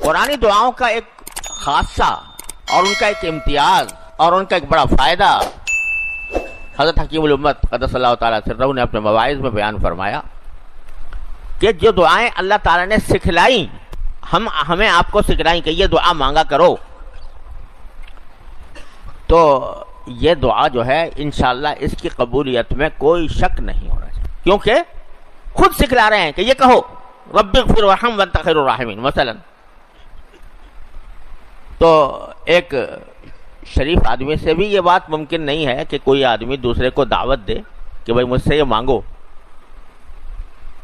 قرآنی دعاؤں کا ایک خاصہ اور ان کا ایک امتیاز اور ان کا ایک بڑا فائدہ حضرت حکیم الامت قدس اللہ تعالیٰ سرہ نے اپنے مواعظ میں بیان فرمایا کہ جو دعائیں اللہ تعالیٰ نے سکھلائیں، ہمیں آپ کو سکھلائیں کہ یہ دعا مانگا کرو، تو یہ دعا جو ہے انشاءاللہ اس کی قبولیت میں کوئی شک نہیں ہونا چاہیے، کیونکہ خود سکھلا رہے ہیں کہ یہ کہو رب اغفر وارحم وانت خیر الراحمین مثلا۔ تو ایک شریف آدمی سے بھی یہ بات ممکن نہیں ہے کہ کوئی آدمی دوسرے کو دعوت دے کہ بھائی مجھ سے یہ مانگو،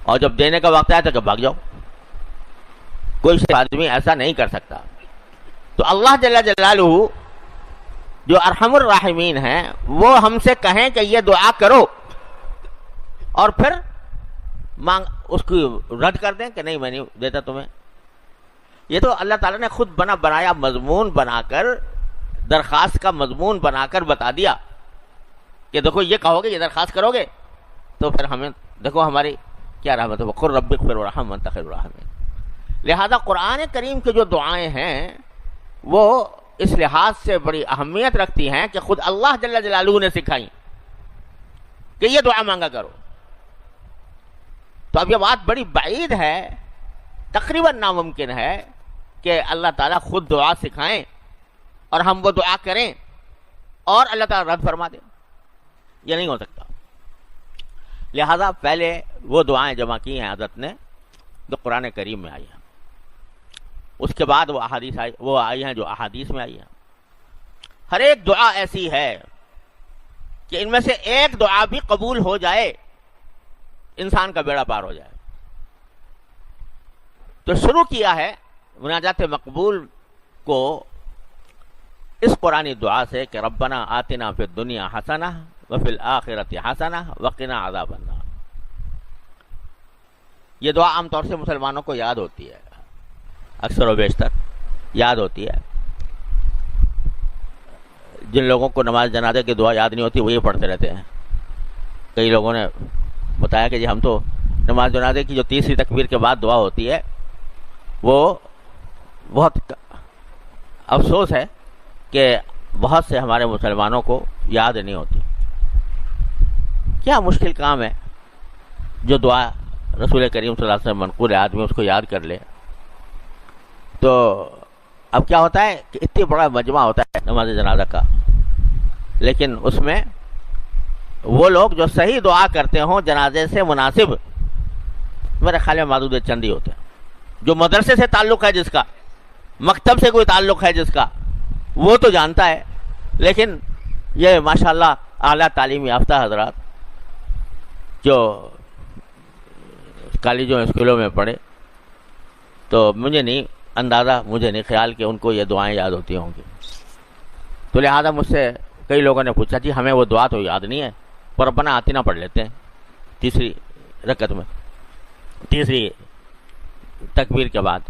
اور جب دینے کا وقت آئے تو کہ بھاگ جاؤ۔ کوئی شریف آدمی ایسا نہیں کر سکتا۔ تو اللہ جل جلالہ جو ارحم الراحمین ہیں وہ ہم سے کہیں کہ یہ دعا کرو اور پھر اس کو رد کر دیں کہ نہیں میں نہیں دیتا تمہیں۔ یہ تو اللہ تعالیٰ نے خود بنایا مضمون بنا کر، درخواست کا مضمون بنا کر بتا دیا کہ دیکھو یہ کہو گے، یہ درخواست کرو گے تو پھر ہمیں دیکھو ہماری کیا رحمت ہے، وقل رب اغفر وارحم وانت خیر الراحمین۔ لہذا قرآن کریم کی جو دعائیں ہیں وہ اس لحاظ سے بڑی اہمیت رکھتی ہیں کہ خود اللہ جل جلالہ نے سکھائیں کہ یہ دعا مانگا کرو۔ تو اب یہ بات بڑی بعید ہے، تقریباً ناممکن ہے کہ اللہ تعالیٰ خود دعا سکھائیں اور ہم وہ دعا کریں اور اللہ تعالیٰ رد فرما دیں، یہ نہیں ہو سکتا۔ لہذا پہلے وہ دعائیں جمع کی ہیں حضرت نے جو قرآن کریم میں آئی ہیں، اس کے بعد وہ آئی ہیں جو احادیث میں آئی ہیں۔ ہر ایک دعا ایسی ہے کہ ان میں سے ایک دعا بھی قبول ہو جائے انسان کا بیڑا پار ہو جائے۔ تو شروع کیا ہے مناجات مقبول کو اس قرآنی دعا سے کہ ربنا آتنا فی الدنیا حسنہ وفی الآخرۃ حسنہ وقنا عذاب النار۔ یہ دعا عام طور سے مسلمانوں کو یاد ہوتی ہے، اکثر و بیشتر یاد ہوتی ہے۔ جن لوگوں کو نماز جنازے کی دعا یاد نہیں ہوتی وہ یہ پڑھتے رہتے ہیں۔ کئی لوگوں نے بتایا کہ جی ہم تو نماز جنازے کی جو تیسری تکبیر کے بعد دعا ہوتی ہے وہ بہت افسوس ہے کہ بہت سے ہمارے مسلمانوں کو یاد نہیں ہوتی۔ کیا مشکل کام ہے جو دعا رسول کریم صلی اللہ علیہ وسلم منقول ہے، آدمی اس کو یاد کر لے۔ تو اب کیا ہوتا ہے کہ اتنی بڑا مجمع ہوتا ہے نماز جنازہ کا، لیکن اس میں وہ لوگ جو صحیح دعا کرتے ہوں جنازے سے مناسب، میرے خیال میں معدود چند ہی ہوتے ہیں۔ جو مدرسے سے تعلق ہے جس کا، مکتب سے کوئی تعلق ہے جس کا، وہ تو جانتا ہے، لیکن یہ ماشاءاللہ اعلیٰ تعلیم یافتہ حضرات جو کالجوں اسکولوں میں پڑھے، تو مجھے نہیں خیال کہ ان کو یہ دعائیں یاد ہوتی ہوں گی۔ تو لہذا مجھ سے کئی لوگوں نے پوچھا جی ہمیں وہ دعا تو یاد نہیں ہے پر ربنا آتنا پڑھ لیتے ہیں تیسری رکعت میں، تیسری تکبیر کے بعد۔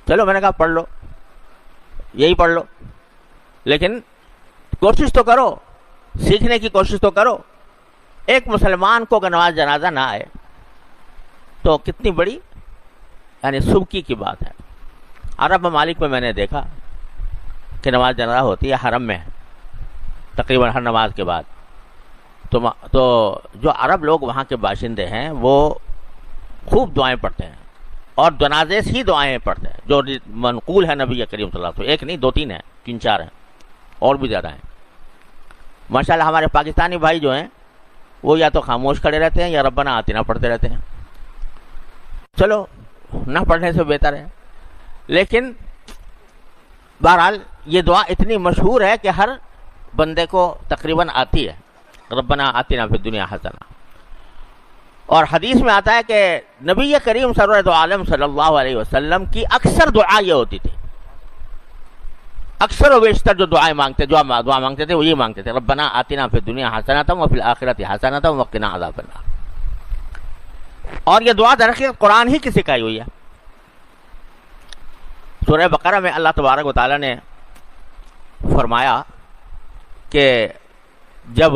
چلو میں نے کہا پڑھ لو، یہی پڑھ لو، لیکن کوشش تو کرو، سیکھنے کی کوشش تو کرو۔ ایک مسلمان کو اگر نماز جنازہ نہ آئے تو کتنی بڑی یعنی سبکی کی بات ہے۔ عرب ممالک میں نے دیکھا کہ نماز جنازہ ہوتی ہے حرم میں تقریباً ہر نماز کے بعد، تو جو عرب لوگ وہاں کے باشندے ہیں وہ خوب دعائیں پڑھتے ہیں اور جنازے سے ہی دعائیں پڑھتے ہیں جو منقول ہے نبی کریم صلی اللہ علیہ وسلم۔ ایک نہیں، 2-3 ہیں، 3-4 ہیں، اور بھی زیادہ ہیں۔ ماشاءاللہ ہمارے پاکستانی بھائی جو ہیں وہ یا تو خاموش کھڑے رہتے ہیں یا ربنا آتنا پڑھتے رہتے ہیں۔ چلو نہ پڑھنے سے بہتر ہے، لیکن بہرحال یہ دعا اتنی مشہور ہے کہ ہر بندے کو تقریباً آتی ہے، ربنا آتنا فی الدنیا حسنہ۔ اور حدیث میں آتا ہے کہ نبی کریم سرورت عالم صلی اللہ علیہ وسلم کی اکثر دعا یہ ہوتی تھی، اکثر و بیشتر جو دعائیں مانگتے دعا مانگتے تھے وہ یہ مانگتے تھے ربنا آتنا فی الدنیا حسنۃ وفی الآخرۃ حسنۃ وقنا عذاب النار۔ اور یہ دعا درحقیقت قرآن ہی کی سکھائی ہوئی ہے۔ سورہ بقرہ میں اللہ تبارک و تعالیٰ نے فرمایا کہ جب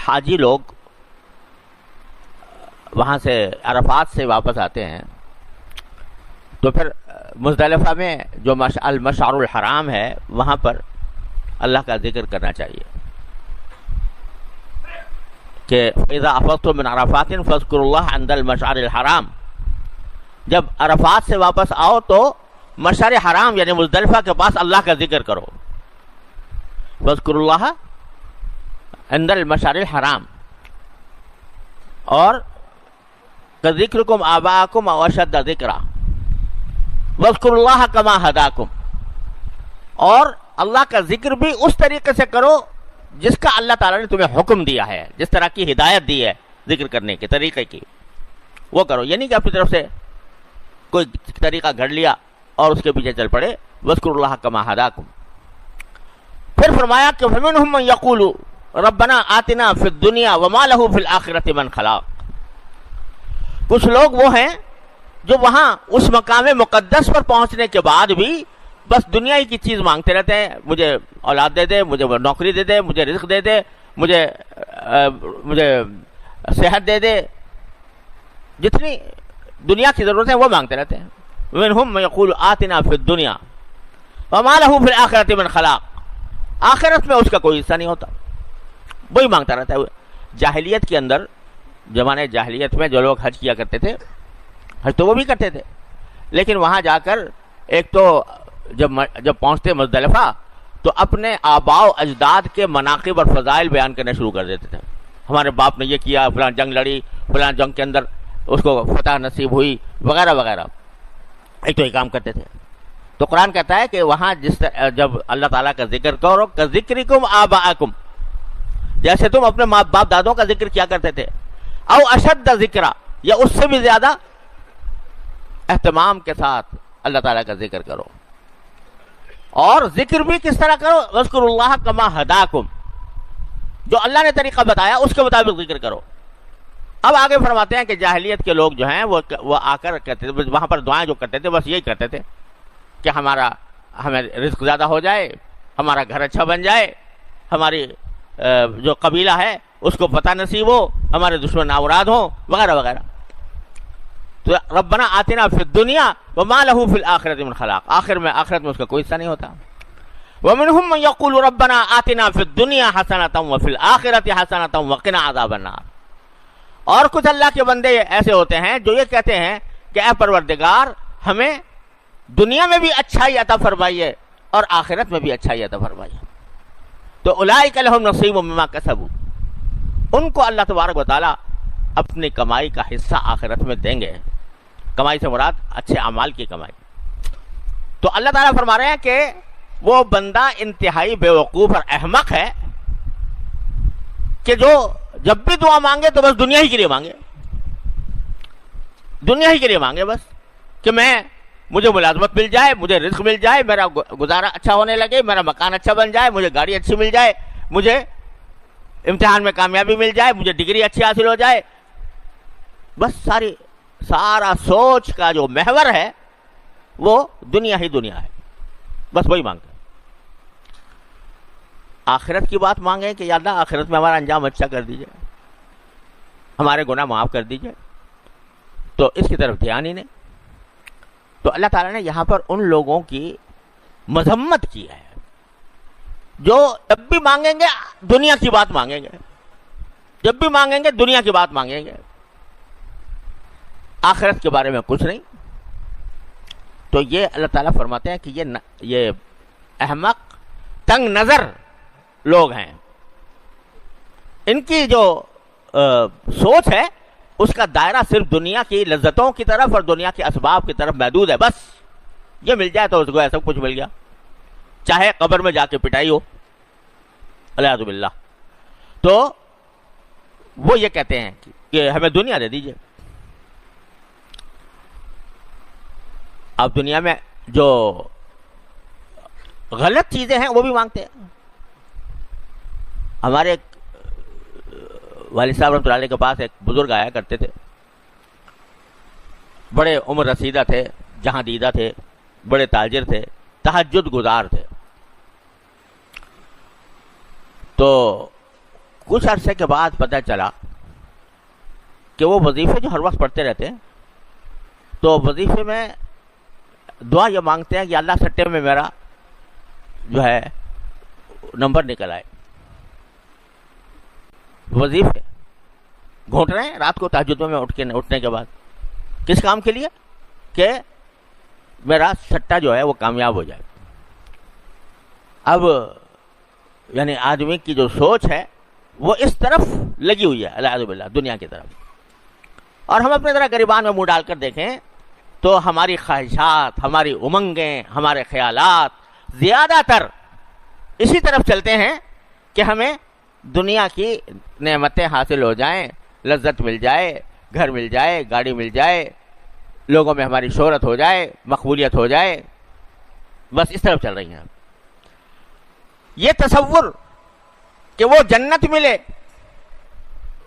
حاجی لوگ وہاں سے عرفات سے واپس آتے ہیں تو پھر مزدلفہ میں جو المشعر الحرام ہے وہاں پر اللہ کا ذکر کرنا چاہیے کہ اذا افضتم من عرفات فاذکروا اللہ عند المشعر الحرام. جب عرفات سے واپس آؤ تو مشعر حرام یعنی مزدلفہ کے پاس اللہ کا ذکر کرو. فاذکروا اللہ عند المشعر الحرام. اور کذکرکم آباءکم او اشد ذکرا واذکروا اللہ کما ہداکم. اور اللہ کا ذکر بھی اس طریقے سے کرو جس کا اللہ تعالیٰ نے تمہیں حکم دیا ہے, جس طرح کی ہدایت دی ہے ذکر کرنے کے طریقے کی وہ کرو. یعنی کہ اپنی طرف سے کوئی طریقہ گھڑ لیا اور اس کے پیچھے چل پڑے. واذکروا اللہ کما ہداکم. پھر فرمایا کہ فمنہم من یقول ربنا آتنا فی الدنیا وما لہ فی الآخرۃ من خلاق. کچھ لوگ وہ ہیں جو وہاں اس مقام مقدس پر پہنچنے کے بعد بھی بس دنیا ہی کی چیز مانگتے رہتے ہیں. مجھے اولاد دے دے, مجھے نوکری دے دے, مجھے رزق دے دے, مجھے صحت دے دے, جتنی دنیا کی ضرورت ہے وہ مانگتے رہتے ہیں. منہم من یقول آتنا فی الدنیا وما لہ فی الآخرۃ من خلاق. آخرت میں اس کا کوئی حصہ نہیں ہوتا, وہی مانگتا رہتا ہے. جاہلیت کے اندر, زمانے جاہلیت میں جو لوگ حج کیا کرتے تھے, حج تو وہ بھی کرتے تھے, لیکن وہاں جا کر ایک تو جب پہنچتے مزدلفہ تو اپنے آباء و اجداد کے مناقب اور فضائل بیان کرنے شروع کر دیتے تھے. ہمارے باپ نے یہ کیا, فلاں جنگ لڑی, فلاں جنگ کے اندر اس کو فتح نصیب ہوئی, وغیرہ وغیرہ. ایک تو یہ کام کرتے تھے. تو قرآن کہتا ہے کہ وہاں جب اللہ تعالیٰ کا ذکر کرو کذکرکم آباءکم, جیسے تم اپنے ماں باپ دادوں کا ذکر کیا کرتے تھے, او اشد ذکرا, یا اس سے بھی زیادہ اہتمام کے ساتھ اللہ تعالیٰ کا ذکر کرو. اور ذکر بھی کس طرح کرو, واذکروا اللہ کما ہداکم, جو اللہ نے طریقہ بتایا اس کے مطابق ذکر کرو. اب آگے فرماتے ہیں کہ جاہلیت کے لوگ جو ہیں وہ آ کر کہتے تھے, وہاں پر دعائیں جو کرتے تھے بس یہی کرتے تھے کہ ہمیں رزق زیادہ ہو جائے, ہمارا گھر اچھا بن جائے, ہماری جو قبیلہ ہے اس کو فتح نصیب ہو, ہمارے دشمن ناوراد ہوں, وغیرہ وغیرہ. تو ربنا آتنا فی الدنیا وما لہ فی الآخرۃ من خلاق. آخرت میں اس کا کوئی حصہ نہیں ہوتا. ومنہم من یقول ربنا آتنا فی الدنیا حسنۃ وفی الآخرۃ حسنۃ وقنا عذاب النار. اور کچھ اللہ کے بندے ایسے ہوتے ہیں جو یہ کہتے ہیں کہ اے پروردگار ہمیں دنیا میں بھی اچھائی عطا فرمائیے اور آخرت میں بھی اچھائی عطا فرمائیے. تو اولئک لہم نصیب مما کسبوا, ان کو اللہ تبارک و تعالی اپنی کمائی کا حصہ آخرت میں دیں گے. کمائی سے مراد اچھے اعمال کی کمائی. تو اللہ تعالیٰ فرما رہے ہیں کہ وہ بندہ انتہائی بے وقوف اور احمق ہے کہ جو جب بھی دعا مانگے تو بس دنیا ہی کے لیے مانگے, دنیا ہی کے لیے مانگے بس, کہ مجھے ملازمت مل جائے, مجھے رزق مل جائے, میرا گزارا اچھا ہونے لگے, میرا مکان اچھا بن جائے, مجھے گاڑی اچھی مل جائے, مجھے امتحان میں کامیابی مل جائے, مجھے ڈگری اچھی حاصل ہو جائے. بس سارا سوچ کا جو محور ہے وہ دنیا ہی دنیا ہے, بس وہی مانگتے ہیں. آخرت کی بات مانگیں کہ یا اللہ آخرت میں ہمارا انجام اچھا کر دیجئے, ہمارے گناہ معاف کر دیجئے, تو اس کی طرف دھیان ہی نہیں. تو اللہ تعالیٰ نے یہاں پر ان لوگوں کی مذمت کی ہے جو جب بھی مانگیں گے دنیا کی بات مانگیں گے, جب بھی مانگیں گے دنیا کی بات مانگیں گے, آخرت کے بارے میں کچھ نہیں. تو یہ اللہ تعالیٰ فرماتے ہیں کہ یہ احمق تنگ نظر لوگ ہیں. ان کی جو سوچ ہے اس کا دائرہ صرف دنیا کی لذتوں کی طرف اور دنیا کے اسباب کی طرف محدود ہے. بس یہ مل جائے تو اس کو ایسا کچھ مل گیا, چاہے قبر میں جا کے پٹائی ہو, الیاذ باللہ. تو وہ یہ کہتے ہیں کہ ہمیں دنیا دے دیجئے. اب دنیا میں جو غلط چیزیں ہیں وہ بھی مانگتے ہیں. ہمارے والد صاحب رحمۃ اللہ علیہ کے پاس ایک بزرگ آیا کرتے تھے, بڑے عمر رسیدہ تھے, جہاں دیدہ تھے, بڑے تاجر تھے, تہجد گزار تھے. تو کچھ عرصے کے بعد پتہ چلا کہ وہ وظیفے جو ہر وقت پڑھتے رہتے ہیں, تو وظیفے میں دعا یہ مانگتے ہیں کہ اللہ سٹے میں میرا جو ہے نمبر نکل آئے. وظیفے گھونٹ رہے ہیں رات کو تہجد میں اٹھنے کے بعد، کس کام کے لیے؟ کہ میرا سٹا جو ہے وہ کامیاب ہو جائے. اب یعنی آدمی کی جو سوچ ہے وہ اس طرف لگی ہوئی ہے العیاذ باللہ، دنیا کی طرف. اور ہم اپنے ذرا گریبان میں منہ ڈال کر دیکھیں تو ہماری خواہشات، ہماری امنگیں، ہمارے خیالات زیادہ تر اسی طرف چلتے ہیں کہ ہمیں دنیا کی نعمتیں حاصل ہو جائیں، لذت مل جائے، گھر مل جائے، گاڑی مل جائے، لوگوں میں ہماری شہرت ہو جائے، مقبولیت ہو جائے، بس اس طرف چل رہی ہیں. یہ تصور کہ وہ جنت ملے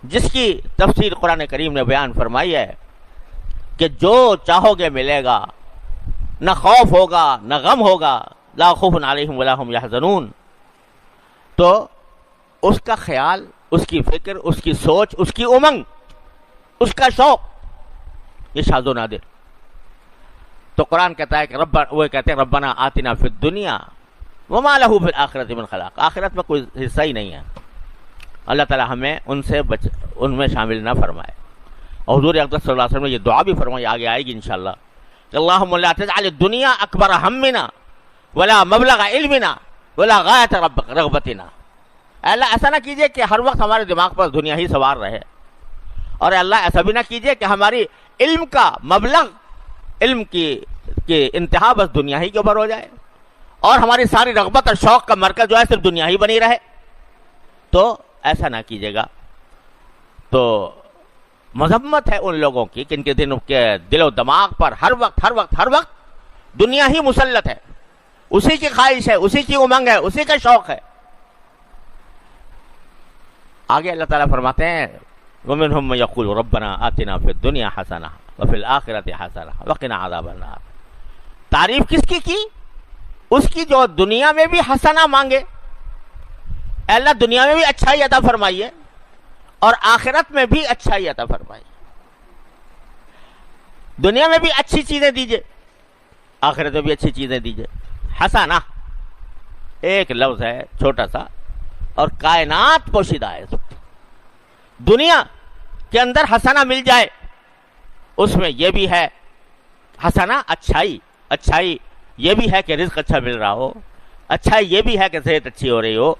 جس کی تفسیر قرآن کریم نے بیان فرمائی ہے کہ جو چاہو گے ملے گا، نہ خوف ہوگا نہ غم ہوگا، لا خوف علیہم ولا هم یحزنون. تو اس کا خیال، اس کی فکر، اس کی سوچ، اس کی امنگ، اس کا شوق یہ شاذ و نادر. تو قرآن کہتا ہے کہ وہ کہتے ہیں ربنا آتنا فی الدنیا وما لہ فی الآخرۃ من خلاق. آخرت میں کوئی حصہ ہی نہیں ہے. اللہ تعالی ہمیں ان میں شامل نہ فرمائے. اور حضور اقدس صلی اللہ علیہ وسلم نے یہ دعا بھی فرمائی، آگے آئے گی انشاءاللہ، کہ اللہم لا تجعل الدنیا اکبر ہمنا ولا مبلغ علمنا ولا غایۃ رغبتنا. اللہ ایسا نہ کیجئے کہ ہر وقت ہمارے دماغ پر دنیا ہی سوار رہے، اور اللہ ایسا بھی نہ کیجئے کہ ہماری علم کا مبلغ، علم کی انتہا بس دنیا ہی کے اوپر ہو جائے، اور ہماری ساری رغبت اور شوق کا مرکز جو ہے صرف دنیا ہی بنی رہے. تو ایسا نہ کیجیے گا. تو مذمت ہے ان لوگوں کی کہ ان کے دل و دماغ پر ہر وقت دنیا ہی مسلط ہے، اسی کی خواہش ہے، اسی کی امنگ ہے، اسی کا شوق ہے. آگے اللہ تعالیٰ فرماتے ہیں وَمِنْهُمْ مَن يَقُولُ رَبَّنَا آتِنَا فِي الدُّنْيَا حَسَنَةً وَفِي الْآخِرَةِ حَسَنَةً وَقِنَا عَذَابَ النَّارِ. تعریف کس کی؟ اس کی جو دنیا میں بھی حسنہ مانگے، اللہ دنیا میں بھی اچھائی عطا فرمائیے اور آخرت میں بھی اچھائی عطا فرمائیے. دنیا میں بھی اچھی چیزیں دیجئے، آخرت میں بھی اچھی چیزیں دیجئے. حسنہ ایک لفظ ہے چھوٹا سا اور کائنات پوشیدہ ہے. دنیا کے اندر حسنہ مل جائے، اس میں یہ بھی ہے حسنہ اچھائی یہ بھی ہے کہ رزق اچھا مل رہا ہو، اچھائی یہ بھی ہے کہ صحت اچھی ہو رہی ہو،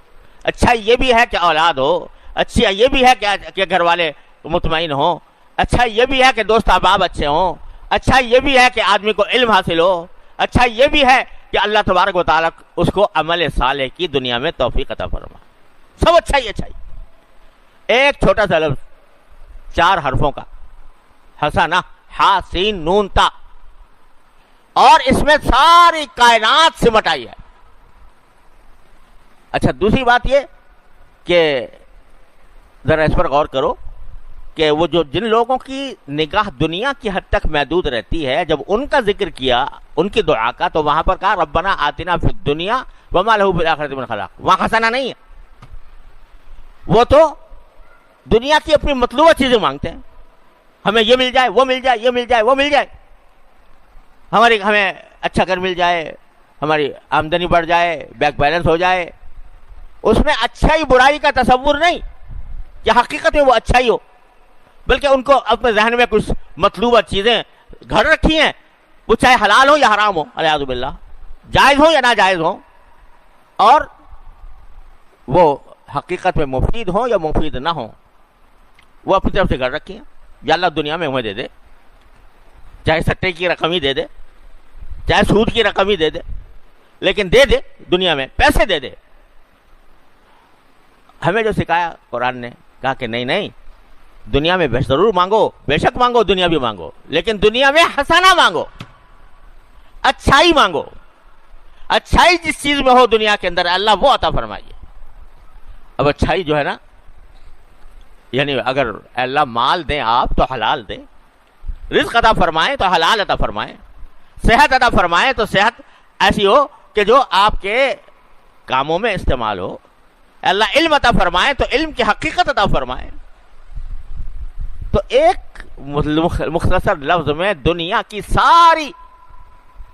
اچھائی یہ بھی ہے کہ اولاد ہو، اچھی یہ بھی ہے کہ گھر والے مطمئن ہوں، اچھا یہ بھی ہے کہ دوست احباب اچھے ہوں، اچھا یہ بھی ہے کہ آدمی کو علم حاصل ہو، اچھا یہ بھی ہے کہ اللہ تبارک و تعالیٰ اس کو عمل صالح کی دنیا میں توفیق عطا فرما. سب اچھائی. ایک چھوٹا سا لفظ 4 حرفوں کا حسنہ، ہا سین نون تا، اور اس میں ساری کائنات سمٹ آئی ہے. اچھا دوسری بات یہ کہ ذرا اس پر غور کرو کہ وہ جن لوگوں کی نگاہ دنیا کی حد تک محدود رہتی ہے، جب ان کا ذکر کیا ان کی دعا کا، تو وہاں پر کہا ربنا آتنا فی الدنیا وما لہ فی الآخرۃ من خلاق. وہاں حسنہ نہیں ہے، وہ تو دنیا کی اپنی مطلوبہ چیزیں مانگتے ہیں. ہمیں یہ مل جائے، وہ مل جائے، یہ مل جائے، وہ مل جائے، ہمیں اچھا گھر مل جائے، ہماری آمدنی بڑھ جائے، بینک بیلنس ہو جائے. اس میں اچھائی برائی کا تصور نہیں کہ حقیقت میں وہ اچھائی ہو، بلکہ ان کو اپنے ذہن میں کچھ مطلوبہ چیزیں گھر رکھی ہیں، وہ چاہے حلال ہو یا حرام ہو، والعیاذ باللہ، جائز ہو یا ناجائز ہو، اور وہ حقیقت میں مفید ہوں یا مفید نہ ہوں، وہ اپنی طرف سے گھر رکھی ہیں. یا اللہ دنیا میں ہمیں دے دے، چاہے سٹے کی رقم ہی دے دے، چاہے سود کی رقم ہی دے دے، لیکن دے دے، دنیا میں پیسے دے دے. ہمیں جو سکھایا قرآن نے، کہا کہ نہیں، دنیا میں ضرور مانگو، بے شک مانگو، دنیا بھی مانگو، لیکن دنیا میں حسنہ مانگو، اچھائی مانگو. اچھائی جس چیز میں ہو دنیا کے اندر اللہ وہ عطا فرمائیے. اب اچھائی جو ہے نا، یعنی اگر اللہ مال دیں آپ تو حلال دیں، رزق عطا فرمائیں تو حلال عطا فرمائیں، صحت عطا فرمائیں تو صحت ایسی ہو کہ جو آپ کے کاموں میں استعمال ہو. اللہ علم عطا فرمائے تو علم کی حقیقت عطا فرمائے. تو ایک مختصر لفظ میں دنیا کی ساری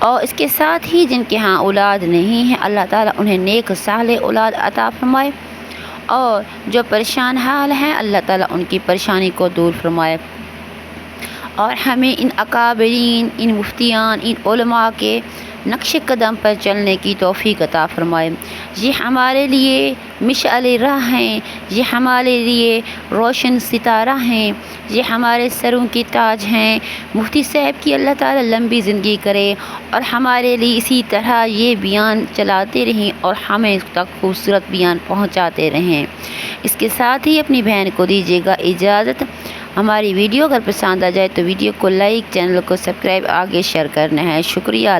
اور اس کے ساتھ ہی جن کے ہاں اولاد نہیں ہے اللہ تعالیٰ انہیں نیک صالح اولاد عطا فرمائے، اور جو پریشان حال ہیں اللہ تعالیٰ ان کی پریشانی کو دور فرمائے، اور ہمیں ان اکابرین، ان مفتیان، ان علماء کے نقش قدم پر چلنے کی توفیق عطا فرمائے۔ یہ ہمارے لیے مشعل راہ ہیں، یہ ہمارے لیے روشن ستارہ ہیں، یہ ہمارے سروں کی تاج ہیں۔ مفتی صاحب کی اللہ تعالیٰ لمبی زندگی کرے اور ہمارے لیے اسی طرح یہ بیان چلاتے رہیں اور ہمیں اس تک خوبصورت بیان پہنچاتے رہیں۔ اس کے ساتھ ہی اپنی بہن کو دیجیے گا اجازت۔ ہماری ویڈیو اگر پسند آ جائے تو ویڈیو کو لائک، چینل کو سبسکرائب، آگے شیئر کرنا ہے۔ شکریہ۔